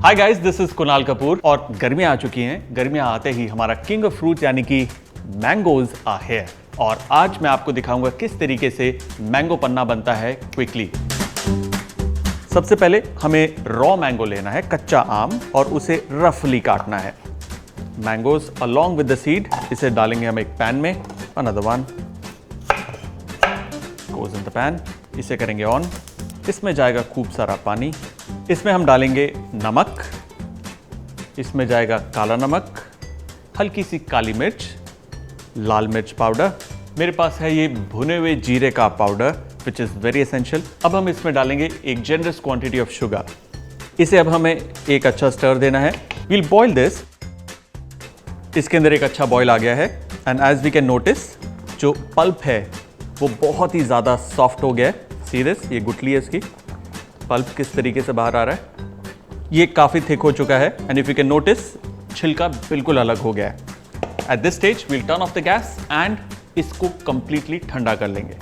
Hi guys, this is Kunal Kapoor और गर्मियां आ चुकी हैं। गर्मियां आते ही हमारा किंग ऑफ फ्रूट यानी कि मैंगोज आ हियर। और आज मैं आपको दिखाऊंगा किस तरीके से मैंगो पन्ना बनता है क्विकली। सबसे पहले हमें रॉ मैंगो लेना है, कच्चा आम, और उसे रफली काटना है। Mangoes along with the seed, इसे डालेंगे हम एक पैन में। Another one goes in the pan. इसे करेंगे ऑन। इसमें जाएगा खूब सारा पानी। इसमें हम डालेंगे नमक, इसमें जाएगा काला नमक, हल्की सी काली मिर्च, लाल मिर्च पाउडर, मेरे पास है ये भुने हुए जीरे का powder which is very essential. अब हम इसमें डालेंगे एक जेनरस क्वांटिटी ऑफ शुगर। इसे अब हमें एक अच्छा स्टर देना है। We'll boil this. इसके अंदर एक अच्छा बॉईल आ गया है and as we can notice जो पल्प है वो बहुत ही ज़्यादा सॉफ्ट हो गया है। सी दिस, ये गुठली है इसकी। पल्प किस तरीके से बाहर आ रहा है, ये काफ़ी थिक हो चुका है and if you can notice छिलका बिल्कुल अलग हो गया है। At this stage we'll turn off the gas and इसको कंप्लीटली ठंडा कर लेंगे।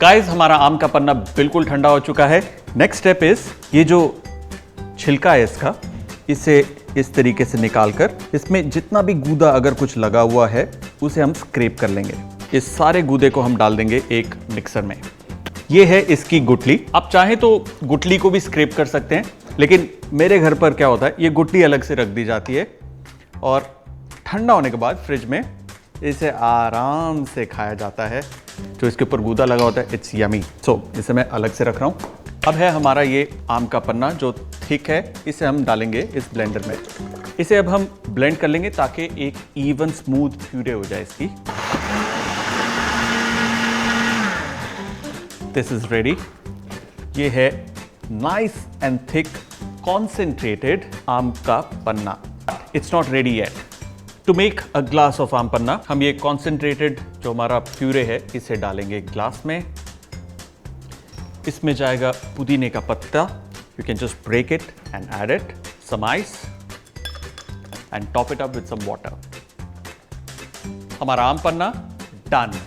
गाइस, हमारा आम का पन्ना बिल्कुल ठंडा हो चुका है। नेक्स्ट स्टेप इज ये जो छिलका है इसका, इसे इस तरीके से निकालकर इसमें जितना भी गूदा अगर कुछ लगा हुआ है उसे हम स्क्रैप कर लेंगे। इस सारे गूदे को हम डाल देंगे एक मिक्सर में। ये है इसकी गुठली। आप चाहें तो गुठली को भी स्क्रैप कर सकते हैं, लेकिन मेरे घर पर क्या होता है, ये गुठली अलग से रख दी जाती है और ठंडा होने के बाद फ्रिज में इसे आराम से खाया जाता है। जो इसके ऊपर गूदा लगा होता है, इट्स यमी। सो इसे मैं अलग से रख रहा हूँ। अब है हमारा ये आम का पन्ना जो थिक है, इसे हम डालेंगे इस ब्लेंडर में। इसे अब हम ब्लेंड कर लेंगे ताकि एक इवन स्मूथ प्यूरे हो जाए इसकी। This is ready. ये है नाइस एंड थिक कॉन्सेंट्रेटेड आम का पन्ना। It's not ready yet. To make a glass of aam panna, हम ये कॉन्सेंट्रेटेड जो हमारा प्यूरे है इसे डालेंगे एक ग्लास में। इसमें जाएगा पुदीने का पत्ता। You can just break it and add it, some ice and top it up with some water. हमारा आम पन्ना डन।